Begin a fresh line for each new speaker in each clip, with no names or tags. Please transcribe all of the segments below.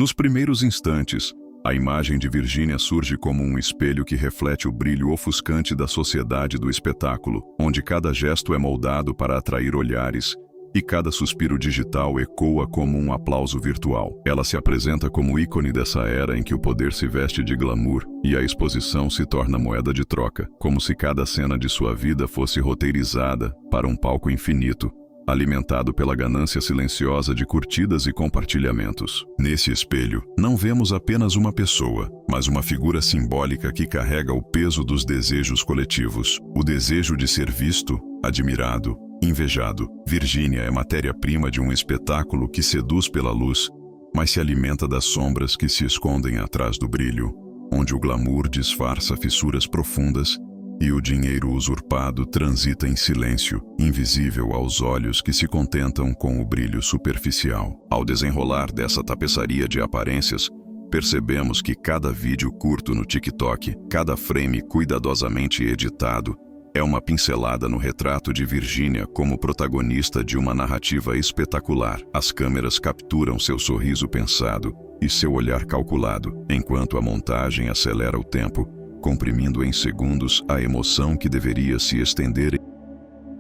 Nos primeiros instantes, a imagem de Virginia surge como um espelho que reflete o brilho ofuscante da sociedade do espetáculo, onde cada gesto é moldado para atrair olhares e cada suspiro digital ecoa como um aplauso virtual. Ela se apresenta como ícone dessa era em que o poder se veste de glamour e a exposição se torna moeda de troca, como se cada cena de sua vida fosse roteirizada para um palco infinito, alimentado pela ganância silenciosa de curtidas e compartilhamentos. Nesse espelho, não vemos apenas uma pessoa, mas uma figura simbólica que carrega o peso dos desejos coletivos. O desejo de ser visto, admirado, invejado. Virginia é matéria-prima de um espetáculo que seduz pela luz, mas se alimenta das sombras que se escondem atrás do brilho, onde o glamour disfarça fissuras profundas e o dinheiro usurpado transita em silêncio, invisível aos olhos que se contentam com o brilho superficial. Ao desenrolar dessa tapeçaria de aparências, percebemos que cada vídeo curto no TikTok, cada frame cuidadosamente editado, é uma pincelada no retrato de Virginia como protagonista de uma narrativa espetacular. As câmeras capturam seu sorriso pensado e seu olhar calculado, enquanto a montagem acelera o tempo, comprimindo em segundos a emoção que deveria se estender.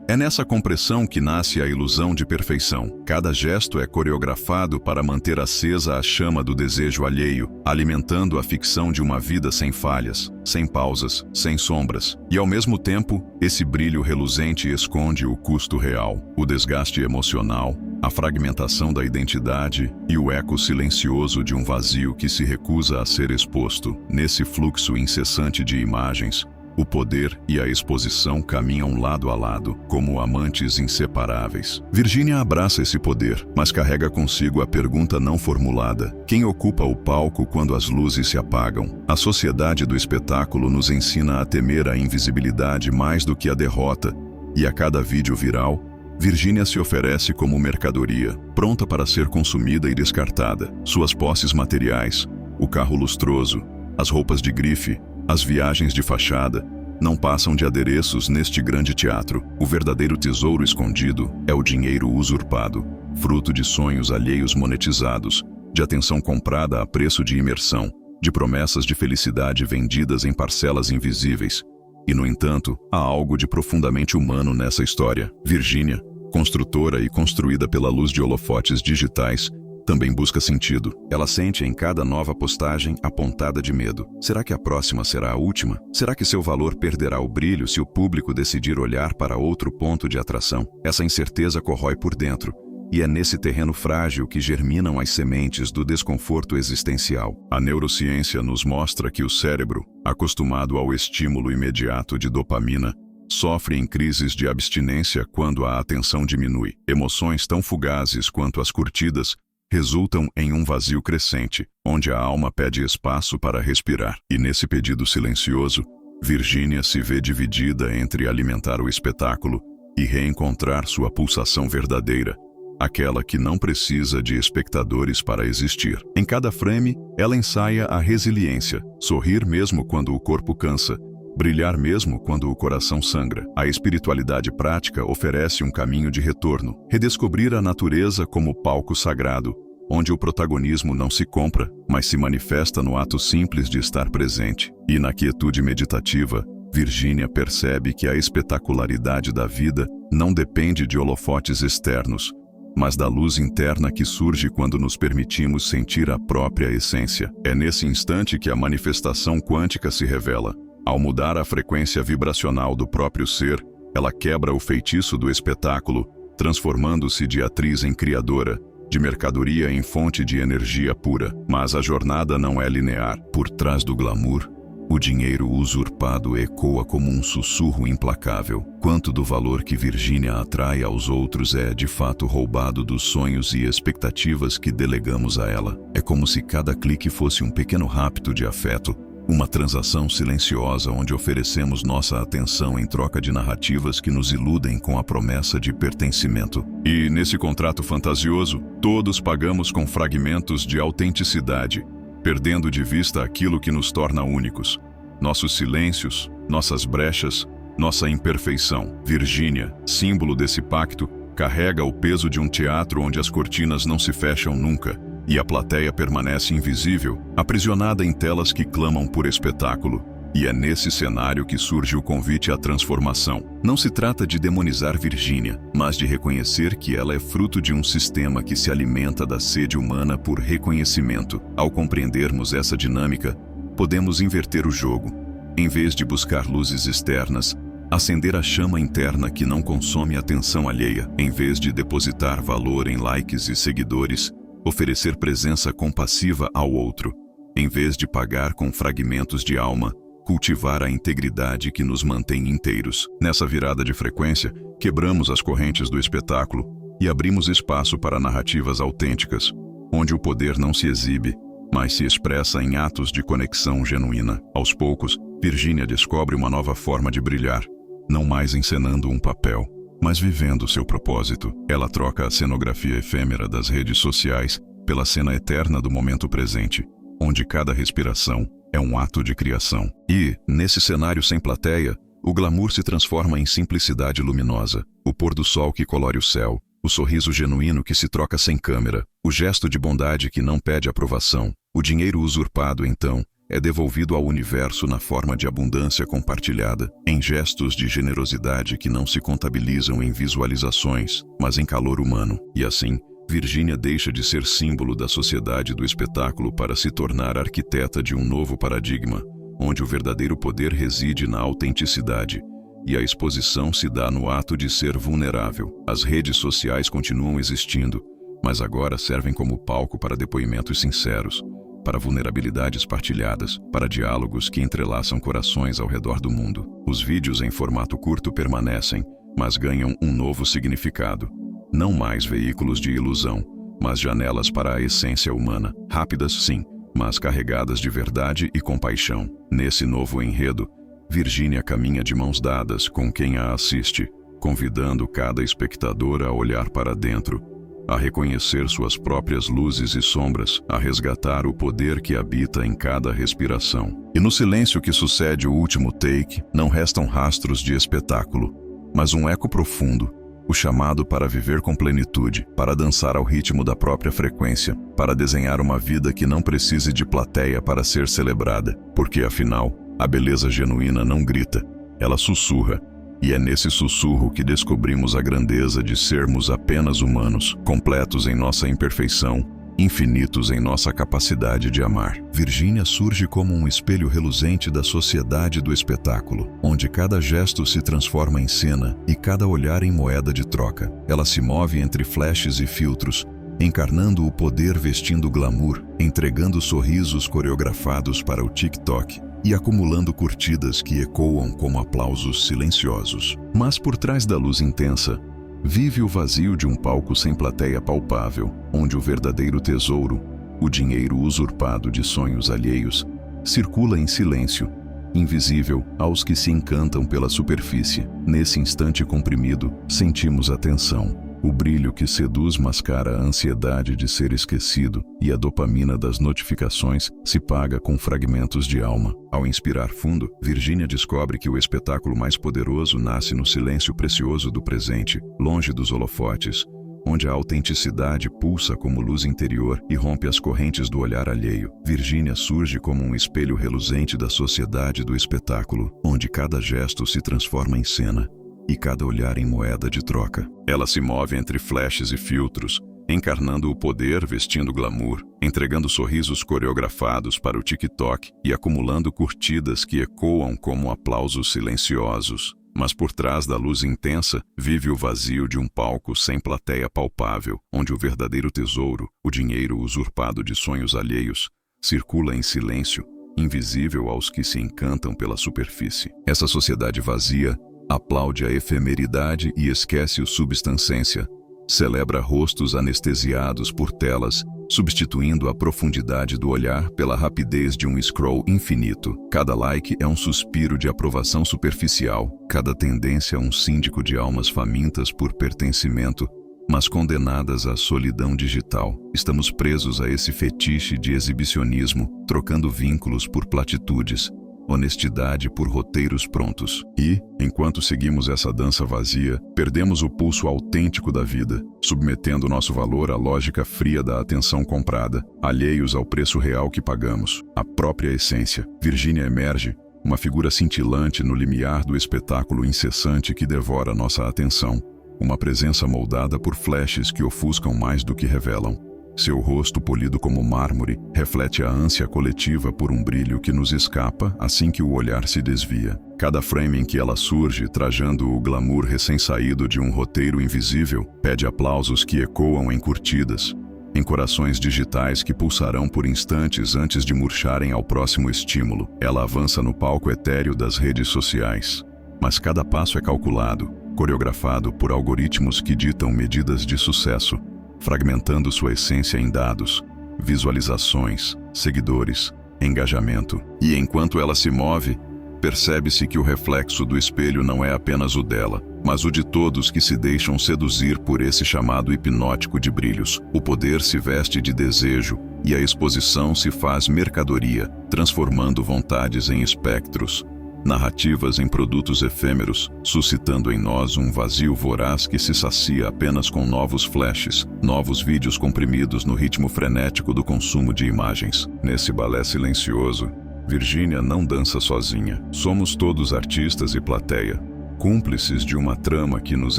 É nessa compressão que nasce a ilusão de perfeição. Cada gesto é coreografado para manter acesa a chama do desejo alheio, alimentando a ficção de uma vida sem falhas, sem pausas, sem sombras. E ao mesmo tempo, esse brilho reluzente esconde o custo real, o desgaste emocional, a fragmentação da identidade e o eco silencioso de um vazio que se recusa a ser exposto. Nesse fluxo incessante de imagens, o poder e a exposição caminham lado a lado, como amantes inseparáveis. Virginia abraça esse poder, mas carrega consigo a pergunta não formulada: quem ocupa o palco quando as luzes se apagam? A sociedade do espetáculo nos ensina a temer a invisibilidade mais do que a derrota, e a cada vídeo viral, Virginia se oferece como mercadoria, pronta para ser consumida e descartada. Suas posses materiais, o carro lustroso, as roupas de grife, as viagens de fachada, não passam de adereços neste grande teatro. O verdadeiro tesouro escondido é o dinheiro usurpado, fruto de sonhos alheios monetizados, de atenção comprada a preço de imersão, de promessas de felicidade vendidas em parcelas invisíveis. E, no entanto, há algo de profundamente humano nessa história. Virginia, construtora e construída pela luz de holofotes digitais, também busca sentido. Ela sente em cada nova postagem a pontada de medo. Será que a próxima será a última? Será que seu valor perderá o brilho se o público decidir olhar para outro ponto de atração? Essa incerteza corrói por dentro, e é nesse terreno frágil que germinam as sementes do desconforto existencial. A neurociência nos mostra que o cérebro, acostumado ao estímulo imediato de dopamina, sofre em crises de abstinência quando a atenção diminui. Emoções tão fugazes quanto as curtidas resultam em um vazio crescente, onde a alma pede espaço para respirar. E nesse pedido silencioso, Virginia se vê dividida entre alimentar o espetáculo e reencontrar sua pulsação verdadeira, aquela que não precisa de espectadores para existir. Em cada frame, ela ensaia a resiliência, sorrir mesmo quando o corpo cansa, brilhar mesmo quando o coração sangra. A espiritualidade prática oferece um caminho de retorno, redescobrir a natureza como palco sagrado, onde o protagonismo não se compra, mas se manifesta no ato simples de estar presente. E na quietude meditativa, Virginia percebe que a espetacularidade da vida não depende de holofotes externos, mas da luz interna que surge quando nos permitimos sentir a própria essência. É nesse instante que a manifestação quântica se revela. Ao mudar a frequência vibracional do próprio ser, ela quebra o feitiço do espetáculo, transformando-se de atriz em criadora, de mercadoria em fonte de energia pura. Mas a jornada não é linear. Por trás do glamour, o dinheiro usurpado ecoa como um sussurro implacável. Quanto do valor que Virginia atrai aos outros é, de fato, roubado dos sonhos e expectativas que delegamos a ela. É como se cada clique fosse um pequeno rapto de afeto, uma transação silenciosa onde oferecemos nossa atenção em troca de narrativas que nos iludem com a promessa de pertencimento. E, nesse contrato fantasioso, todos pagamos com fragmentos de autenticidade, perdendo de vista aquilo que nos torna únicos. Nossos silêncios, nossas brechas, nossa imperfeição. Virginia, símbolo desse pacto, carrega o peso de um teatro onde as cortinas não se fecham nunca, e a plateia permanece invisível, aprisionada em telas que clamam por espetáculo. E é nesse cenário que surge o convite à transformação. Não se trata de demonizar Virgínia, mas de reconhecer que ela é fruto de um sistema que se alimenta da sede humana por reconhecimento. Ao compreendermos essa dinâmica, podemos inverter o jogo. Em vez de buscar luzes externas, acender a chama interna que não consome atenção alheia. Em vez de depositar valor em likes e seguidores, oferecer presença compassiva ao outro. Em vez de pagar com fragmentos de alma, cultivar a integridade que nos mantém inteiros. Nessa virada de frequência, quebramos as correntes do espetáculo e abrimos espaço para narrativas autênticas, onde o poder não se exibe, mas se expressa em atos de conexão genuína. Aos poucos, Virgínia descobre uma nova forma de brilhar, não mais encenando um papel, mas vivendo seu propósito. Ela troca a cenografia efêmera das redes sociais pela cena eterna do momento presente, onde cada respiração é um ato de criação. E, nesse cenário sem plateia, o glamour se transforma em simplicidade luminosa, o pôr do sol que colore o céu, o sorriso genuíno que se troca sem câmera, o gesto de bondade que não pede aprovação. O dinheiro usurpado, então, é devolvido ao universo na forma de abundância compartilhada, em gestos de generosidade que não se contabilizam em visualizações, mas em calor humano. E assim, Virgínia deixa de ser símbolo da sociedade do espetáculo para se tornar arquiteta de um novo paradigma, onde o verdadeiro poder reside na autenticidade, e a exposição se dá no ato de ser vulnerável. As redes sociais continuam existindo, mas agora servem como palco para depoimentos sinceros, para vulnerabilidades partilhadas, para diálogos que entrelaçam corações ao redor do mundo. Os vídeos em formato curto permanecem, mas ganham um novo significado. Não mais veículos de ilusão, mas janelas para a essência humana. Rápidas, sim, mas carregadas de verdade e compaixão. Nesse novo enredo, Virgínia caminha de mãos dadas com quem a assiste, convidando cada espectador a olhar para dentro, a reconhecer suas próprias luzes e sombras, a resgatar o poder que habita em cada respiração. E no silêncio que sucede o último take, não restam rastros de espetáculo, mas um eco profundo, o chamado para viver com plenitude, para dançar ao ritmo da própria frequência, para desenhar uma vida que não precise de plateia para ser celebrada, porque afinal, a beleza genuína não grita, ela sussurra, e é nesse sussurro que descobrimos a grandeza de sermos apenas humanos, completos em nossa imperfeição, infinitos em nossa capacidade de amar. Virgínia surge como um espelho reluzente da sociedade do espetáculo, onde cada gesto se transforma em cena e cada olhar em moeda de troca. Ela se move entre flashes e filtros, encarnando o poder vestindo glamour, entregando sorrisos coreografados para o TikTok e acumulando curtidas que ecoam como aplausos silenciosos. Mas por trás da luz intensa, vive o vazio de um palco sem plateia palpável, onde o verdadeiro tesouro, o dinheiro usurpado de sonhos alheios, circula em silêncio, invisível aos que se encantam pela superfície. Nesse instante comprimido, sentimos a tensão. O brilho que seduz mascara a ansiedade de ser esquecido e a dopamina das notificações se paga com fragmentos de alma. Ao inspirar fundo, Virgínia descobre que o espetáculo mais poderoso nasce no silêncio precioso do presente, longe dos holofotes, onde a autenticidade pulsa como luz interior e rompe as correntes do olhar alheio. Virgínia surge como um espelho reluzente da sociedade do espetáculo, onde cada gesto se transforma em cena e cada olhar em moeda de troca. Ela se move entre flashes e filtros, encarnando o poder vestindo glamour, entregando sorrisos coreografados para o TikTok e acumulando curtidas que ecoam como aplausos silenciosos. Mas por trás da luz intensa, vive o vazio de um palco sem plateia palpável, onde o verdadeiro tesouro, o dinheiro usurpado de sonhos alheios, circula em silêncio, invisível aos que se encantam pela superfície. Essa sociedade vazia aplaude a efemeridade e esquece o substancência, celebra rostos anestesiados por telas, substituindo a profundidade do olhar pela rapidez de um scroll infinito. Cada like é um suspiro de aprovação superficial, cada tendência um síndico de almas famintas por pertencimento, mas condenadas à solidão digital. Estamos presos a esse fetiche de exibicionismo, trocando vínculos por platitudes, honestidade por roteiros prontos. E, enquanto seguimos essa dança vazia, perdemos o pulso autêntico da vida, submetendo nosso valor à lógica fria da atenção comprada, alheios ao preço real que pagamos, a própria essência. Virginia emerge, uma figura cintilante no limiar do espetáculo incessante que devora nossa atenção, uma presença moldada por flashes que ofuscam mais do que revelam. Seu rosto, polido como mármore, reflete a ânsia coletiva por um brilho que nos escapa assim que o olhar se desvia. Cada frame em que ela surge, trajando o glamour recém-saído de um roteiro invisível, pede aplausos que ecoam em curtidas, em corações digitais que pulsarão por instantes antes de murcharem ao próximo estímulo. Ela avança no palco etéreo das redes sociais. Mas cada passo é calculado, coreografado por algoritmos que ditam medidas de sucesso, fragmentando sua essência em dados, visualizações, seguidores, engajamento. E enquanto ela se move, percebe-se que o reflexo do espelho não é apenas o dela, mas o de todos que se deixam seduzir por esse chamado hipnótico de brilhos. O poder se veste de desejo e a exposição se faz mercadoria, transformando vontades em espectros, narrativas em produtos efêmeros, suscitando em nós um vazio voraz que se sacia apenas com novos flashes, novos vídeos comprimidos no ritmo frenético do consumo de imagens. Nesse balé silencioso, Virginia não dança sozinha. Somos todos artistas e plateia, cúmplices de uma trama que nos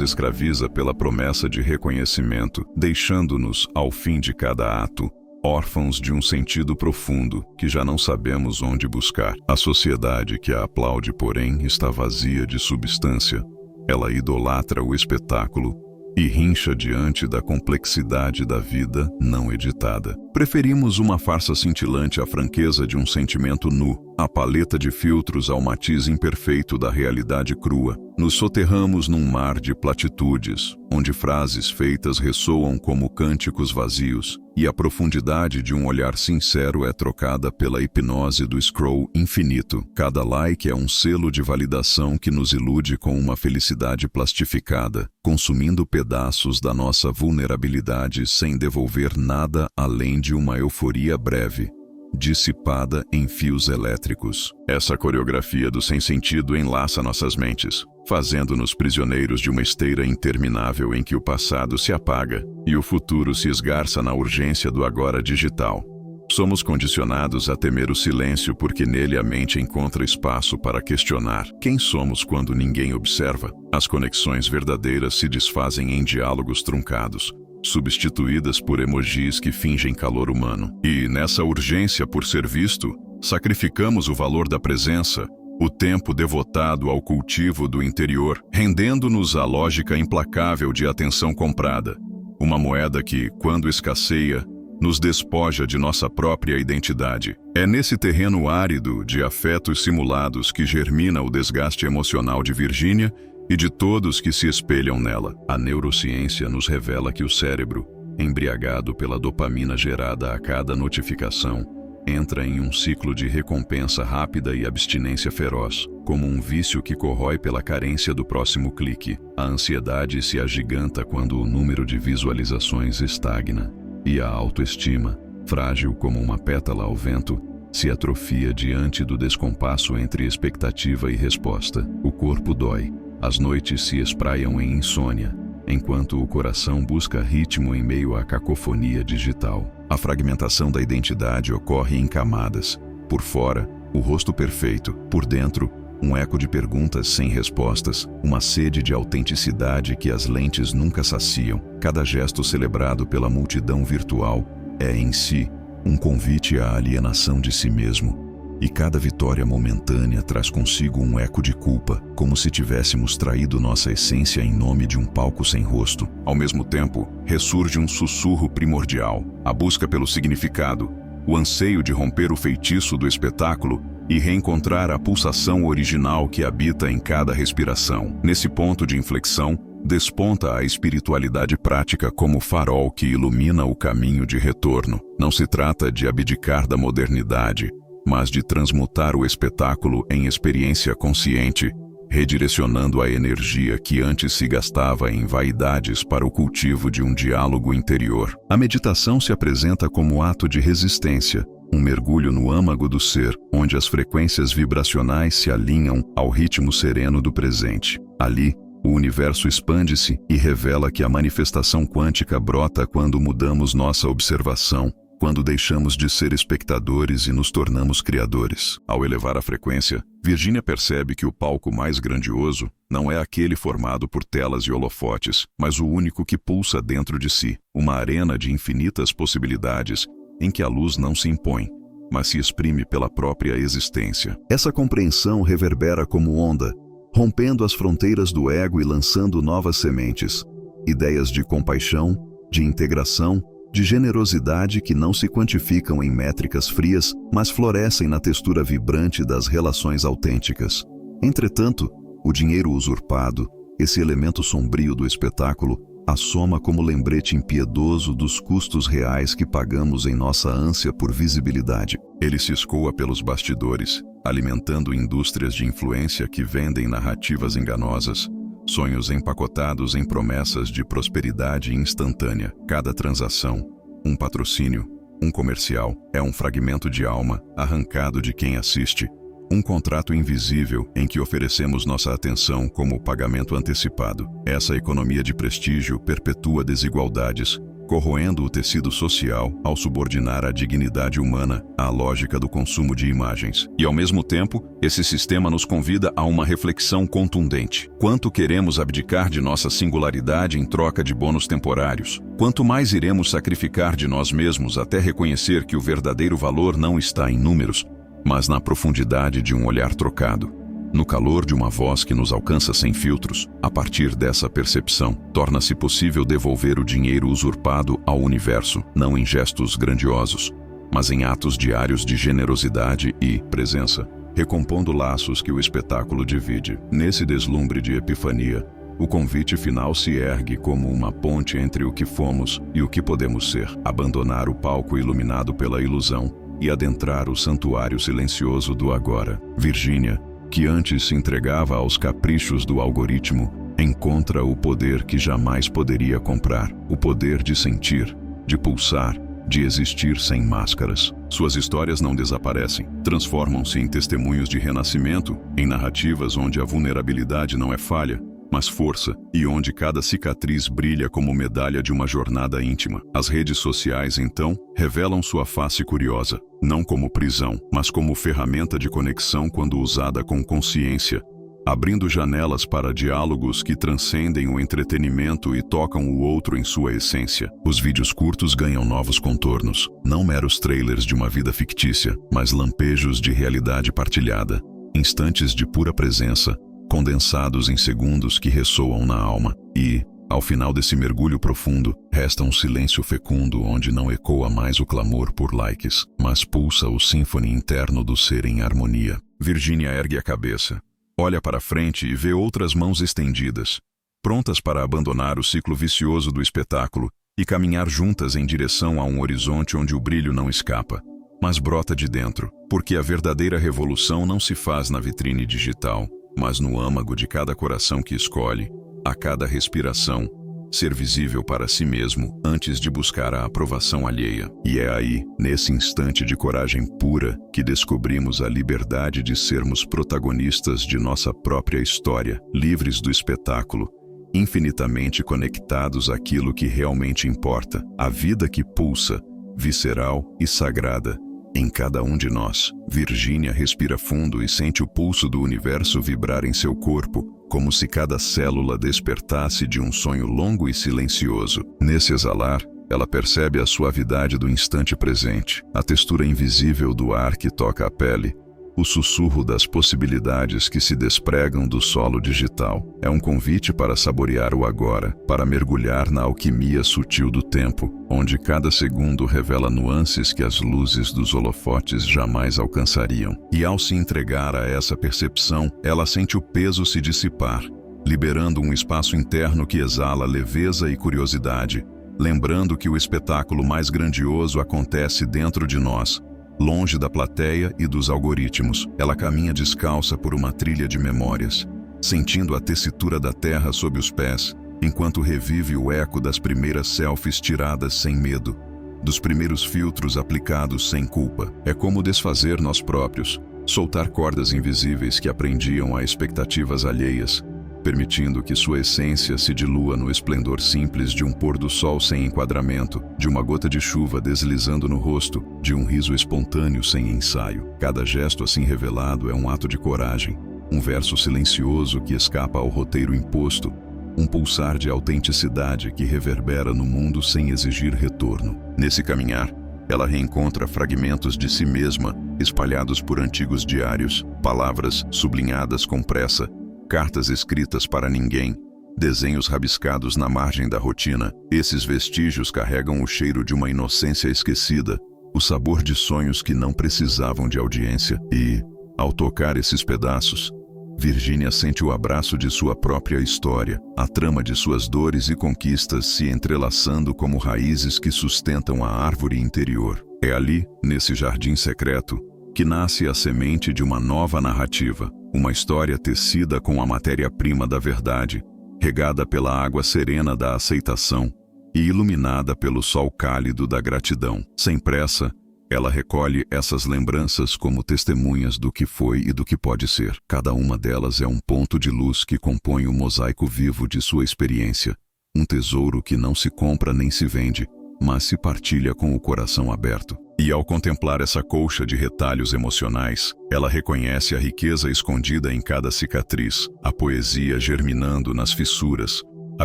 escraviza pela promessa de reconhecimento, deixando-nos, ao fim de cada ato, órfãos de um sentido profundo que já não sabemos onde buscar. A sociedade que a aplaude, porém, está vazia de substância. Ela idolatra o espetáculo e rincha diante da complexidade da vida não editada. Preferimos uma farsa cintilante à franqueza de um sentimento nu, a paleta de filtros ao matiz imperfeito da realidade crua. Nos soterramos num mar de platitudes, onde frases feitas ressoam como cânticos vazios, e a profundidade de um olhar sincero é trocada pela hipnose do scroll infinito. Cada like é um selo de validação que nos ilude com uma felicidade plastificada, consumindo pedaços da nossa vulnerabilidade sem devolver nada além de uma euforia breve, dissipada em fios elétricos. Essa coreografia do sem-sentido enlaça nossas mentes, fazendo-nos prisioneiros de uma esteira interminável em que o passado se apaga e o futuro se esgarça na urgência do agora digital. Somos condicionados a temer o silêncio porque nele a mente encontra espaço para questionar quem somos quando ninguém observa. As conexões verdadeiras se desfazem em diálogos truncados, substituídas por emojis que fingem calor humano. E, nessa urgência por ser visto, sacrificamos o valor da presença, o tempo devotado ao cultivo do interior, rendendo-nos à lógica implacável de atenção comprada, uma moeda que, quando escasseia, nos despoja de nossa própria identidade. É nesse terreno árido de afetos simulados que germina o desgaste emocional de Virginia e de todos que se espelham nela. A neurociência nos revela que o cérebro, embriagado pela dopamina gerada a cada notificação, entra em um ciclo de recompensa rápida e abstinência feroz, como um vício que corrói pela carência do próximo clique. A ansiedade se agiganta quando o número de visualizações estagna, e a autoestima, frágil como uma pétala ao vento, se atrofia diante do descompasso entre expectativa e resposta. O corpo dói, as noites se espraiam em insônia, enquanto o coração busca ritmo em meio à cacofonia digital. A fragmentação da identidade ocorre em camadas. Por fora, o rosto perfeito. Por dentro, um eco de perguntas sem respostas, uma sede de autenticidade que as lentes nunca saciam. Cada gesto celebrado pela multidão virtual é, em si, um convite à alienação de si mesmo. E cada vitória momentânea traz consigo um eco de culpa, como se tivéssemos traído nossa essência em nome de um palco sem rosto. Ao mesmo tempo, ressurge um sussurro primordial, a busca pelo significado, o anseio de romper o feitiço do espetáculo e reencontrar a pulsação original que habita em cada respiração. Nesse ponto de inflexão, desponta a espiritualidade prática como farol que ilumina o caminho de retorno. Não se trata de abdicar da modernidade, mas de transmutar o espetáculo em experiência consciente, redirecionando a energia que antes se gastava em vaidades para o cultivo de um diálogo interior. A meditação se apresenta como ato de resistência, um mergulho no âmago do ser, onde as frequências vibracionais se alinham ao ritmo sereno do presente. Ali, o universo expande-se e revela que a manifestação quântica brota quando mudamos nossa observação, quando deixamos de ser espectadores e nos tornamos criadores. Ao elevar a frequência, Virginia percebe que o palco mais grandioso não é aquele formado por telas e holofotes, mas o único que pulsa dentro de si, uma arena de infinitas possibilidades em que a luz não se impõe, mas se exprime pela própria existência. Essa compreensão reverbera como onda, rompendo as fronteiras do ego e lançando novas sementes, ideias de compaixão, de integração, de generosidade que não se quantificam em métricas frias, mas florescem na textura vibrante das relações autênticas. Entretanto, o dinheiro usurpado, esse elemento sombrio do espetáculo, assoma como lembrete impiedoso dos custos reais que pagamos em nossa ânsia por visibilidade. Ele se escoa pelos bastidores, alimentando indústrias de influência que vendem narrativas enganosas, sonhos empacotados em promessas de prosperidade instantânea. Cada transação, um patrocínio, um comercial, é um fragmento de alma arrancado de quem assiste, um contrato invisível em que oferecemos nossa atenção como pagamento antecipado. Essa economia de prestígio perpetua desigualdades, corroendo o tecido social ao subordinar a dignidade humana à lógica do consumo de imagens. E, ao mesmo tempo, esse sistema nos convida a uma reflexão contundente. Quanto queremos abdicar de nossa singularidade em troca de bônus temporários? Quanto mais iremos sacrificar de nós mesmos até reconhecer que o verdadeiro valor não está em números, mas na profundidade de um olhar trocado? No calor de uma voz que nos alcança sem filtros, a partir dessa percepção, torna-se possível devolver o dinheiro usurpado ao universo, não em gestos grandiosos, mas em atos diários de generosidade e presença, recompondo laços que o espetáculo divide. Nesse deslumbre de epifania, o convite final se ergue como uma ponte entre o que fomos e o que podemos ser, abandonar o palco iluminado pela ilusão e adentrar o santuário silencioso do agora. Virginia, que antes se entregava aos caprichos do algoritmo, encontra o poder que jamais poderia comprar, o poder de sentir, de pulsar, de existir sem máscaras. Suas histórias não desaparecem, transformam-se em testemunhos de renascimento, em narrativas onde a vulnerabilidade não é falha, mas força, e onde cada cicatriz brilha como medalha de uma jornada íntima. As redes sociais, então, revelam sua face curiosa, não como prisão, mas como ferramenta de conexão quando usada com consciência, abrindo janelas para diálogos que transcendem o entretenimento e tocam o outro em sua essência. Os vídeos curtos ganham novos contornos, não meros trailers de uma vida fictícia, mas lampejos de realidade partilhada, instantes de pura presença, condensados em segundos que ressoam na alma. E, ao final desse mergulho profundo, resta um silêncio fecundo onde não ecoa mais o clamor por likes, mas pulsa o symphony interno do ser em harmonia. Virginia ergue a cabeça, olha para frente e vê outras mãos estendidas, prontas para abandonar o ciclo vicioso do espetáculo e caminhar juntas em direção a um horizonte onde o brilho não escapa, mas brota de dentro, porque a verdadeira revolução não se faz na vitrine digital, mas no âmago de cada coração que escolhe, a cada respiração, ser visível para si mesmo antes de buscar a aprovação alheia. E é aí, nesse instante de coragem pura, que descobrimos a liberdade de sermos protagonistas de nossa própria história, livres do espetáculo, infinitamente conectados àquilo que realmente importa, a vida que pulsa, visceral e sagrada, em cada um de nós. Virginia respira fundo e sente o pulso do universo vibrar em seu corpo, como se cada célula despertasse de um sonho longo e silencioso. Nesse exalar, ela percebe a suavidade do instante presente, a textura invisível do ar que toca a pele, o sussurro das possibilidades que se despregam do solo digital. É um convite para saborear o agora, para mergulhar na alquimia sutil do tempo, onde cada segundo revela nuances que as luzes dos holofotes jamais alcançariam. E ao se entregar a essa percepção, ela sente o peso se dissipar, liberando um espaço interno que exala leveza e curiosidade, lembrando que o espetáculo mais grandioso acontece dentro de nós, longe da plateia e dos algoritmos. Ela caminha descalça por uma trilha de memórias, sentindo a tessitura da terra sob os pés, enquanto revive o eco das primeiras selfies tiradas sem medo, dos primeiros filtros aplicados sem culpa. É como desfazer nós próprios, soltar cordas invisíveis que aprendiam a expectativas alheias, permitindo que sua essência se dilua no esplendor simples de um pôr do sol sem enquadramento, de uma gota de chuva deslizando no rosto, de um riso espontâneo sem ensaio. Cada gesto assim revelado é um ato de coragem, um verso silencioso que escapa ao roteiro imposto, um pulsar de autenticidade que reverbera no mundo sem exigir retorno. Nesse caminhar, ela reencontra fragmentos de si mesma, espalhados por antigos diários, palavras sublinhadas com pressa, cartas escritas para ninguém, desenhos rabiscados na margem da rotina. Esses vestígios carregam o cheiro de uma inocência esquecida, o sabor de sonhos que não precisavam de audiência. E, ao tocar esses pedaços, Virginia sente o abraço de sua própria história, a trama de suas dores e conquistas se entrelaçando como raízes que sustentam a árvore interior. É ali, nesse jardim secreto, que nasce a semente de uma nova narrativa, uma história tecida com a matéria-prima da verdade, regada pela água serena da aceitação e iluminada pelo sol cálido da gratidão. Sem pressa, ela recolhe essas lembranças como testemunhas do que foi e do que pode ser. Cada uma delas é um ponto de luz que compõe o mosaico vivo de sua experiência, um tesouro que não se compra nem se vende, mas se partilha com o coração aberto. E ao contemplar essa colcha de retalhos emocionais, ela reconhece a riqueza escondida em cada cicatriz, a poesia germinando nas fissuras, a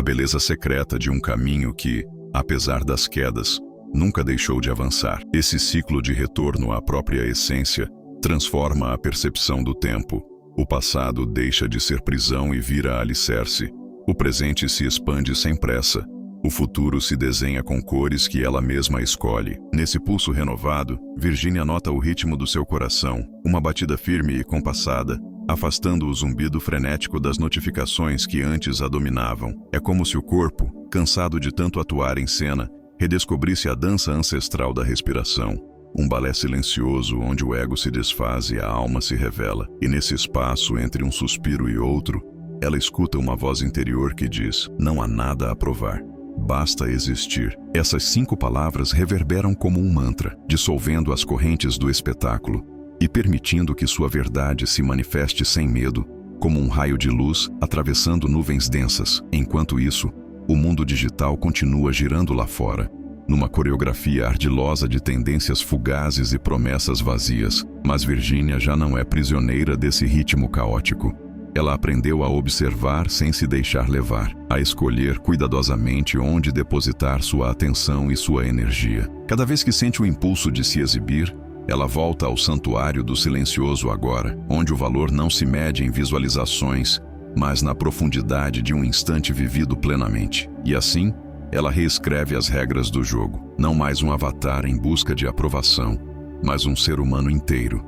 beleza secreta de um caminho que, apesar das quedas, nunca deixou de avançar. Esse ciclo de retorno à própria essência transforma a percepção do tempo. O passado deixa de ser prisão e vira alicerce. O presente se expande sem pressa. O futuro se desenha com cores que ela mesma escolhe. Nesse pulso renovado, Virginia nota o ritmo do seu coração, uma batida firme e compassada, afastando o zumbido frenético das notificações que antes a dominavam. É como se o corpo, cansado de tanto atuar em cena, redescobrisse a dança ancestral da respiração, um balé silencioso onde o ego se desfaz e a alma se revela. E nesse espaço entre um suspiro e outro, ela escuta uma voz interior que diz: não há nada a provar. Basta existir. Essas 5 palavras reverberam como um mantra, dissolvendo as correntes do espetáculo e permitindo que sua verdade se manifeste sem medo, como um raio de luz atravessando nuvens densas. Enquanto isso, o mundo digital continua girando lá fora, numa coreografia ardilosa de tendências fugazes e promessas vazias. Mas Virginia já não é prisioneira desse ritmo caótico. Ela aprendeu a observar sem se deixar levar, a escolher cuidadosamente onde depositar sua atenção e sua energia. Cada vez que sente o impulso de se exibir, ela volta ao santuário do silencioso agora, onde o valor não se mede em visualizações, mas na profundidade de um instante vivido plenamente. E assim, ela reescreve as regras do jogo. Não mais um avatar em busca de aprovação, mas um ser humano inteiro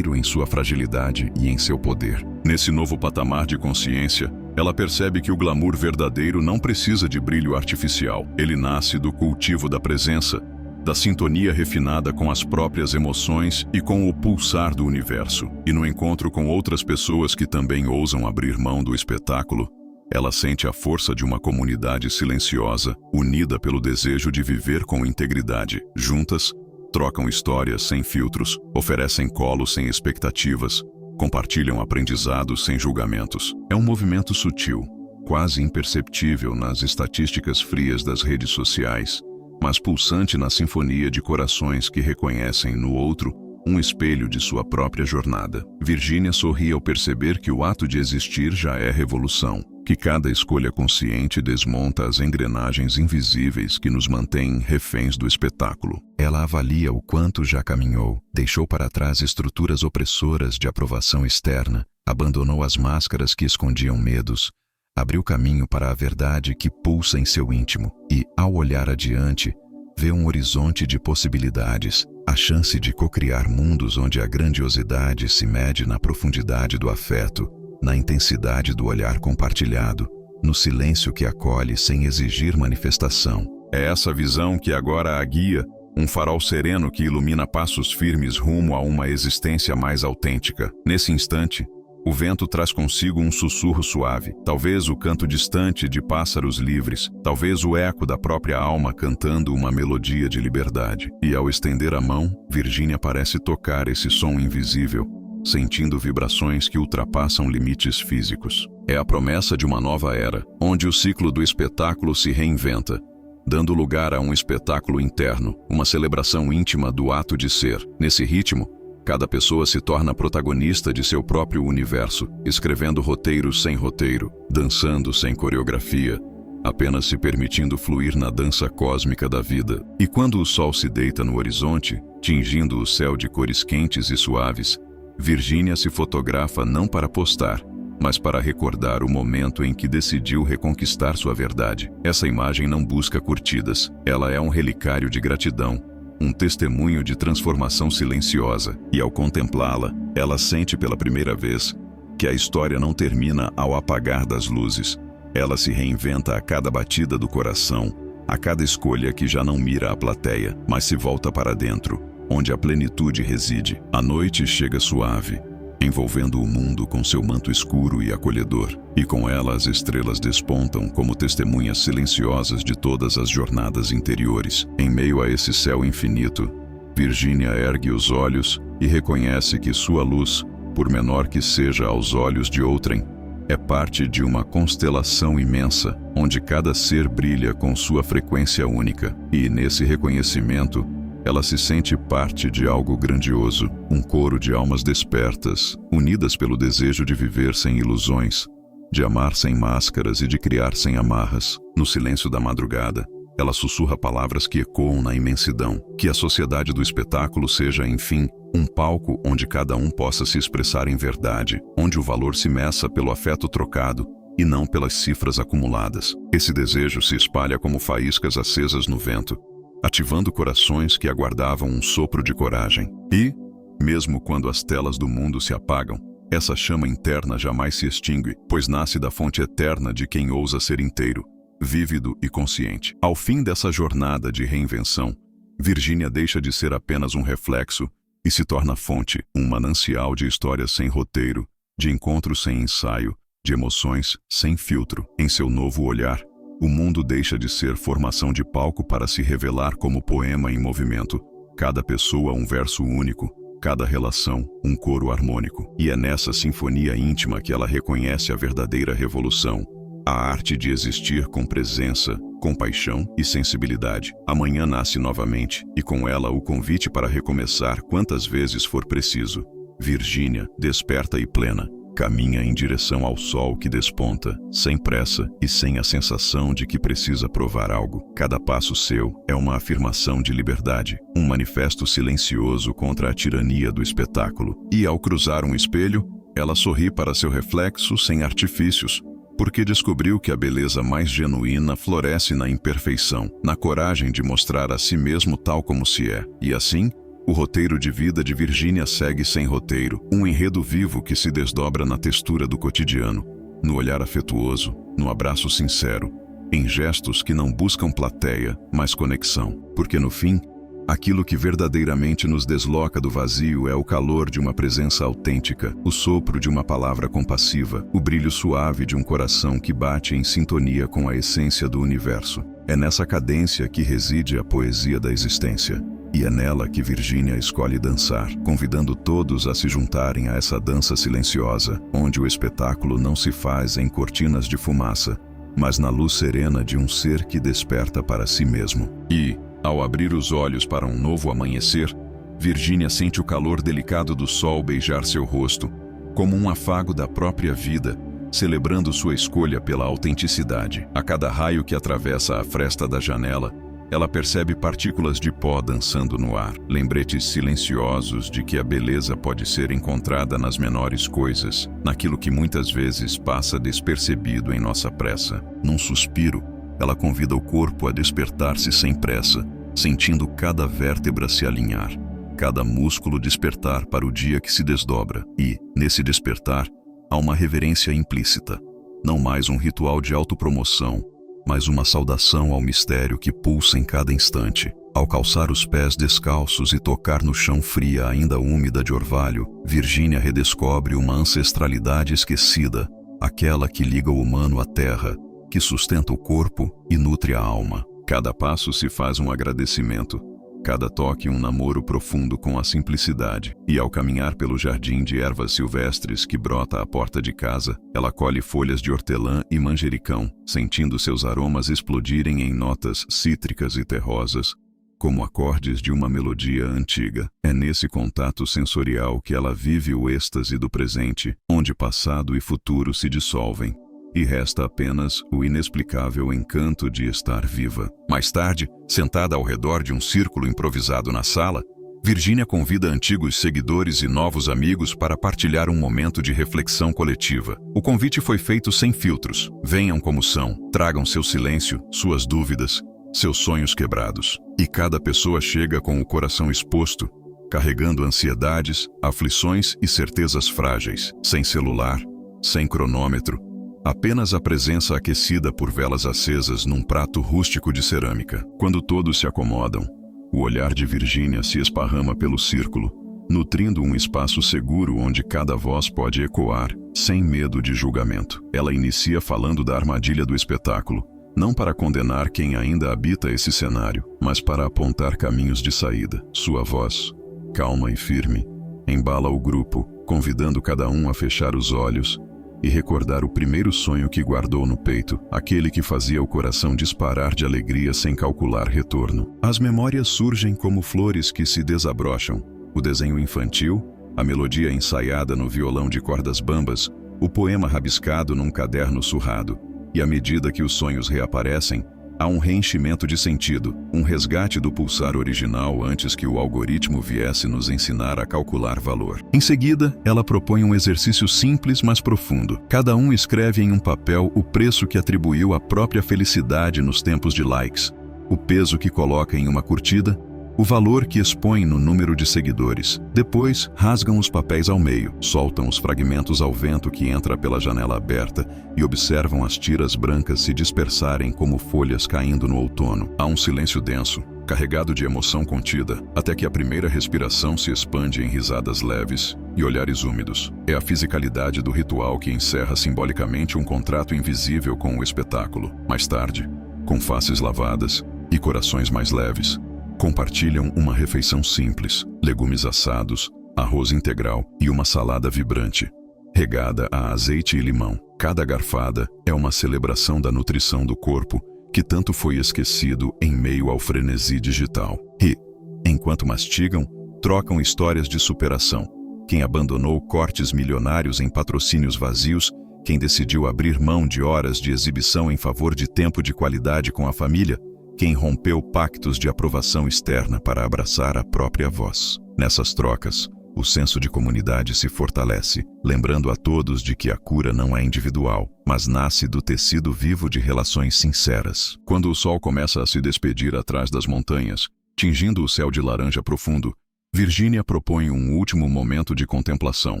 em sua fragilidade e em seu poder. Nesse novo patamar de consciência, ela percebe que o glamour verdadeiro não precisa de brilho artificial. Ele nasce do cultivo da presença, da sintonia refinada com as próprias emoções e com o pulsar do universo. E no encontro com outras pessoas que também ousam abrir mão do espetáculo, ela sente a força de uma comunidade silenciosa, unida pelo desejo de viver com integridade. Juntas, trocam histórias sem filtros, oferecem colo sem expectativas, compartilham aprendizados sem julgamentos. É um movimento sutil, quase imperceptível nas estatísticas frias das redes sociais, mas pulsante na sinfonia de corações que reconhecem no outro um espelho de sua própria jornada. Virginia sorri ao perceber que o ato de existir já é revolução, que cada escolha consciente desmonta as engrenagens invisíveis que nos mantêm reféns do espetáculo. Ela avalia o quanto já caminhou, deixou para trás estruturas opressoras de aprovação externa, abandonou as máscaras que escondiam medos, abriu caminho para a verdade que pulsa em seu íntimo e, ao olhar adiante, vê um horizonte de possibilidades, a chance de cocriar mundos onde a grandiosidade se mede na profundidade do afeto, na intensidade do olhar compartilhado, no silêncio que acolhe sem exigir manifestação. É essa visão que agora a guia, um farol sereno que ilumina passos firmes rumo a uma existência mais autêntica. Nesse instante, O vento traz consigo um sussurro suave, talvez o canto distante de pássaros livres, talvez o eco da própria alma cantando uma melodia de liberdade. E ao estender a mão, Virginia parece tocar esse som invisível, sentindo vibrações que ultrapassam limites físicos. É a promessa de uma nova era, onde o ciclo do espetáculo se reinventa, dando lugar a um espetáculo interno, uma celebração íntima do ato de ser. Nesse ritmo, cada pessoa se torna protagonista de seu próprio universo, escrevendo roteiros sem roteiro, dançando sem coreografia, apenas se permitindo fluir na dança cósmica da vida. E quando o sol se deita no horizonte, tingindo o céu de cores quentes e suaves, Virginia se fotografa não para postar, mas para recordar o momento em que decidiu reconquistar sua verdade. Essa imagem não busca curtidas, ela é um relicário de gratidão, um testemunho de transformação silenciosa, e ao contemplá-la, ela sente pela primeira vez que a história não termina ao apagar das luzes. Ela se reinventa a cada batida do coração, a cada escolha que já não mira a plateia, mas se volta para dentro, onde a plenitude reside. A noite chega suave, envolvendo o mundo com seu manto escuro e acolhedor, e com ela as estrelas despontam como testemunhas silenciosas de todas as jornadas interiores. Em meio a esse céu infinito, Virginia ergue os olhos e reconhece que sua luz, por menor que seja aos olhos de outrem, é parte de uma constelação imensa, onde cada ser brilha com sua frequência única. E nesse reconhecimento, ela se sente parte de algo grandioso, um coro de almas despertas, unidas pelo desejo de viver sem ilusões, de amar sem máscaras e de criar sem amarras. No silêncio da madrugada, ela sussurra palavras que ecoam na imensidão. Que a sociedade do espetáculo seja, enfim, um palco onde cada um possa se expressar em verdade, onde o valor se meça pelo afeto trocado e não pelas cifras acumuladas. Esse desejo se espalha como faíscas acesas no vento, ativando corações que aguardavam um sopro de coragem. E, mesmo quando as telas do mundo se apagam, essa chama interna jamais se extingue, pois nasce da fonte eterna de quem ousa ser inteiro, vívido e consciente. Ao fim dessa jornada de reinvenção, Virginia deixa de ser apenas um reflexo e se torna fonte, um manancial de histórias sem roteiro, de encontros sem ensaio, de emoções sem filtro. Em seu novo olhar, o mundo deixa de ser formação de palco para se revelar como poema em movimento, cada pessoa um verso único, cada relação um coro harmônico. E é nessa sinfonia íntima que ela reconhece a verdadeira revolução, a arte de existir com presença, compaixão e sensibilidade. Amanhã nasce novamente, e com ela o convite para recomeçar quantas vezes for preciso. Virginia, desperta e plena, caminha em direção ao sol que desponta, sem pressa e sem a sensação de que precisa provar algo. Cada passo seu é uma afirmação de liberdade, um manifesto silencioso contra a tirania do espetáculo. E ao cruzar um espelho, ela sorri para seu reflexo sem artifícios, porque descobriu que a beleza mais genuína floresce na imperfeição, na coragem de mostrar a si mesmo tal como se é. E assim, o roteiro de vida de Virginia segue sem roteiro, um enredo vivo que se desdobra na textura do cotidiano, no olhar afetuoso, no abraço sincero, em gestos que não buscam plateia, mas conexão. Porque no fim, aquilo que verdadeiramente nos desloca do vazio é o calor de uma presença autêntica, o sopro de uma palavra compassiva, o brilho suave de um coração que bate em sintonia com a essência do universo. É nessa cadência que reside a poesia da existência. E é nela que Virginia escolhe dançar, convidando todos a se juntarem a essa dança silenciosa, onde o espetáculo não se faz em cortinas de fumaça, mas na luz serena de um ser que desperta para si mesmo. E, ao abrir os olhos para um novo amanhecer, Virginia sente o calor delicado do sol beijar seu rosto, como um afago da própria vida, celebrando sua escolha pela autenticidade. A cada raio que atravessa a fresta da janela, ela percebe partículas de pó dançando no ar, lembretes silenciosos de que a beleza pode ser encontrada nas menores coisas, naquilo que muitas vezes passa despercebido em nossa pressa. Num suspiro, ela convida o corpo a despertar-se sem pressa, sentindo cada vértebra se alinhar, cada músculo despertar para o dia que se desdobra. E, nesse despertar, há uma reverência implícita, não mais um ritual de autopromoção, mas uma saudação ao mistério que pulsa em cada instante. Ao calçar os pés descalços e tocar no chão fria ainda úmida de orvalho, Virginia redescobre uma ancestralidade esquecida, aquela que liga o humano à terra, que sustenta o corpo e nutre a alma. Cada passo se faz um agradecimento, cada toque um namoro profundo com a simplicidade. E ao caminhar pelo jardim de ervas silvestres que brota à porta de casa, ela colhe folhas de hortelã e manjericão, sentindo seus aromas explodirem em notas cítricas e terrosas, como acordes de uma melodia antiga. É nesse contato sensorial que ela vive o êxtase do presente, onde passado e futuro se dissolvem, e resta apenas o inexplicável encanto de estar viva. Mais tarde, sentada ao redor de um círculo improvisado na sala, Virginia convida antigos seguidores e novos amigos para partilhar um momento de reflexão coletiva. O convite foi feito sem filtros. Venham como são, tragam seu silêncio, suas dúvidas, seus sonhos quebrados. E cada pessoa chega com o coração exposto, carregando ansiedades, aflições e certezas frágeis, sem celular, sem cronômetro, apenas a presença aquecida por velas acesas num prato rústico de cerâmica. Quando todos se acomodam, o olhar de Virginia se esparrama pelo círculo, nutrindo um espaço seguro onde cada voz pode ecoar, sem medo de julgamento. Ela inicia falando da armadilha do espetáculo, não para condenar quem ainda habita esse cenário, mas para apontar caminhos de saída. Sua voz, calma e firme, embala o grupo, convidando cada um a fechar os olhos e recordar o primeiro sonho que guardou no peito, aquele que fazia o coração disparar de alegria sem calcular retorno. As memórias surgem como flores que se desabrocham. O desenho infantil, a melodia ensaiada no violão de cordas bambas, o poema rabiscado num caderno surrado. E à medida que os sonhos reaparecem, há um reenchimento de sentido, um resgate do pulsar original antes que o algoritmo viesse nos ensinar a calcular valor. Em seguida, ela propõe um exercício simples, mas profundo. Cada um escreve em um papel o preço que atribuiu à própria felicidade nos tempos de likes, o peso que coloca em uma curtida, o valor que expõe no número de seguidores. Depois, rasgam os papéis ao meio, soltam os fragmentos ao vento que entra pela janela aberta e observam as tiras brancas se dispersarem como folhas caindo no outono. Há um silêncio denso, carregado de emoção contida, até que a primeira respiração se expande em risadas leves e olhares úmidos. É a fisicalidade do ritual que encerra simbolicamente um contrato invisível com o espetáculo. Mais tarde, com faces lavadas e corações mais leves, compartilham uma refeição simples, legumes assados, arroz integral e uma salada vibrante, regada a azeite e limão. Cada garfada é uma celebração da nutrição do corpo, que tanto foi esquecido em meio ao frenesi digital. E, enquanto mastigam, trocam histórias de superação. Quem abandonou cortes milionários em patrocínios vazios, quem decidiu abrir mão de horas de exibição em favor de tempo de qualidade com a família, quem rompeu pactos de aprovação externa para abraçar a própria voz. Nessas trocas, o senso de comunidade se fortalece, lembrando a todos de que a cura não é individual, mas nasce do tecido vivo de relações sinceras. Quando o sol começa a se despedir atrás das montanhas, tingindo o céu de laranja profundo, Virginia propõe um último momento de contemplação.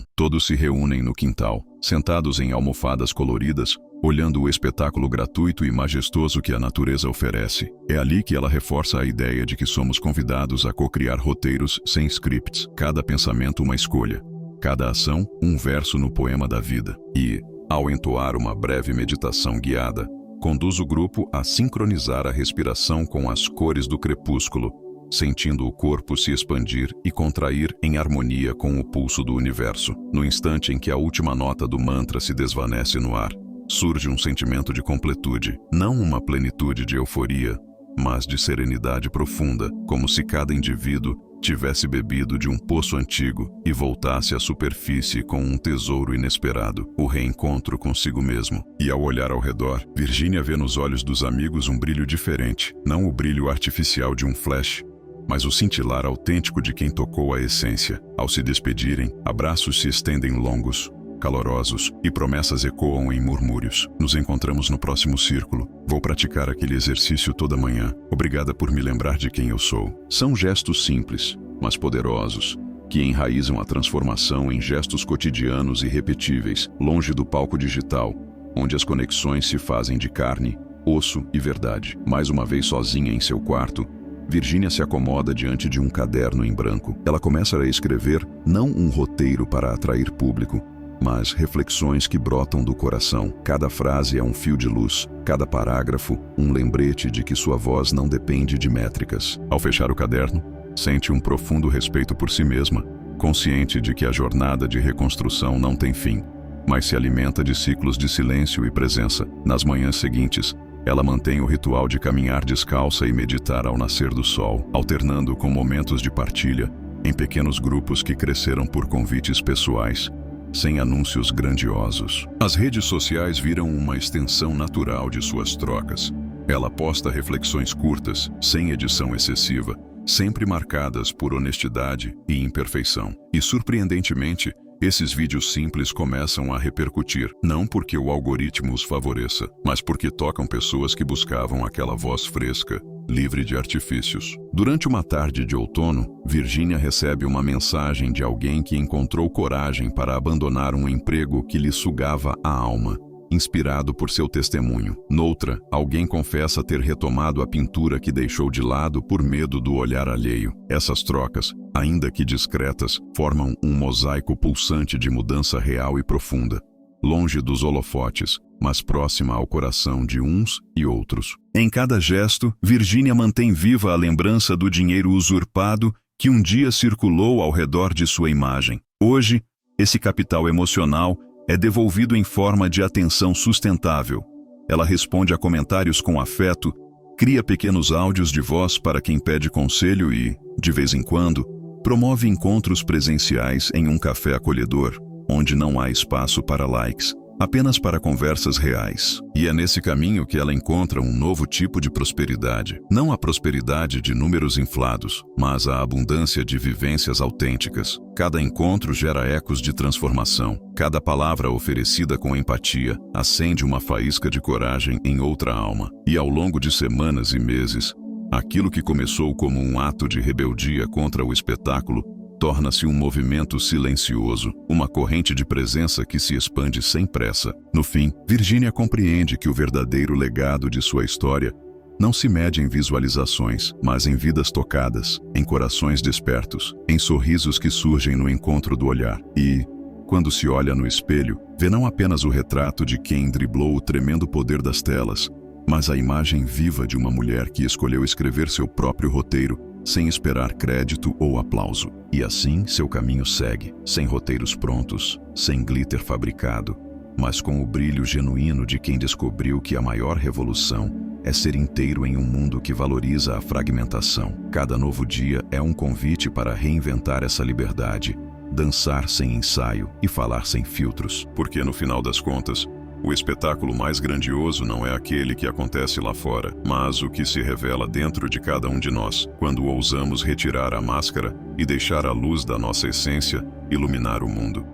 Todos se reúnem no quintal, sentados em almofadas coloridas, olhando o espetáculo gratuito e majestoso que a natureza oferece. É ali que ela reforça a ideia de que somos convidados a co-criar roteiros sem scripts, cada pensamento uma escolha, cada ação um verso no poema da vida. E, ao entoar uma breve meditação guiada, conduz o grupo a sincronizar a respiração com as cores do crepúsculo, sentindo o corpo se expandir e contrair em harmonia com o pulso do universo. No instante em que a última nota do mantra se desvanece no ar, surge um sentimento de completude, não uma plenitude de euforia, mas de serenidade profunda, como se cada indivíduo tivesse bebido de um poço antigo e voltasse à superfície com um tesouro inesperado, o reencontro consigo mesmo. E ao olhar ao redor, Virginia vê nos olhos dos amigos um brilho diferente, não o brilho artificial de um flash, mas o cintilar autêntico de quem tocou a essência. Ao se despedirem, abraços se estendem longos, calorosos, e promessas ecoam em murmúrios. Nos encontramos no próximo círculo. Vou praticar aquele exercício toda manhã. Obrigada por me lembrar de quem eu sou. São gestos simples, mas poderosos, que enraizam a transformação em gestos cotidianos e repetíveis, longe do palco digital, onde as conexões se fazem de carne, osso e verdade. Mais uma vez sozinha em seu quarto, Virginia se acomoda diante de um caderno em branco. Ela começa a escrever não um roteiro para atrair público, mas reflexões que brotam do coração. Cada frase é um fio de luz, cada parágrafo um lembrete de que sua voz não depende de métricas. Ao fechar o caderno, sente um profundo respeito por si mesma, consciente de que a jornada de reconstrução não tem fim, mas se alimenta de ciclos de silêncio e presença. Nas manhãs seguintes, ela mantém o ritual de caminhar descalça e meditar ao nascer do sol, alternando com momentos de partilha em pequenos grupos que cresceram por convites pessoais, sem anúncios grandiosos. As redes sociais viram uma extensão natural de suas trocas. Ela posta reflexões curtas, sem edição excessiva, sempre marcadas por honestidade e imperfeição. E, surpreendentemente, esses vídeos simples começam a repercutir, não porque o algoritmo os favoreça, mas porque tocam pessoas que buscavam aquela voz fresca, livre de artifícios. Durante uma tarde de outono, Virginia recebe uma mensagem de alguém que encontrou coragem para abandonar um emprego que lhe sugava a alma, inspirado por seu testemunho. Noutra, alguém confessa ter retomado a pintura que deixou de lado por medo do olhar alheio. Essas trocas, ainda que discretas, formam um mosaico pulsante de mudança real e profunda, longe dos holofotes, mas próxima ao coração de uns e outros. Em cada gesto, Virginia mantém viva a lembrança do dinheiro usurpado que um dia circulou ao redor de sua imagem. Hoje, esse capital emocional é devolvido em forma de atenção sustentável. Ela responde a comentários com afeto, cria pequenos áudios de voz para quem pede conselho e, de vez em quando, promove encontros presenciais em um café acolhedor, onde não há espaço para likes, apenas para conversas reais. E é nesse caminho que ela encontra um novo tipo de prosperidade. Não a prosperidade de números inflados, mas a abundância de vivências autênticas. Cada encontro gera ecos de transformação. Cada palavra oferecida com empatia acende uma faísca de coragem em outra alma. E ao longo de semanas e meses, aquilo que começou como um ato de rebeldia contra o espetáculo torna-se um movimento silencioso, uma corrente de presença que se expande sem pressa. No fim, Virginia compreende que o verdadeiro legado de sua história não se mede em visualizações, mas em vidas tocadas, em corações despertos, em sorrisos que surgem no encontro do olhar. E, quando se olha no espelho, vê não apenas o retrato de quem driblou o tremendo poder das telas, mas a imagem viva de uma mulher que escolheu escrever seu próprio roteiro, sem esperar crédito ou aplauso. E assim seu caminho segue, sem roteiros prontos, sem glitter fabricado, mas com o brilho genuíno de quem descobriu que a maior revolução é ser inteiro em um mundo que valoriza a fragmentação. Cada novo dia é um convite para reinventar essa liberdade, dançar sem ensaio e falar sem filtros. Porque no final das contas, o espetáculo mais grandioso não é aquele que acontece lá fora, mas o que se revela dentro de cada um de nós, quando ousamos retirar a máscara e deixar a luz da nossa essência iluminar o mundo.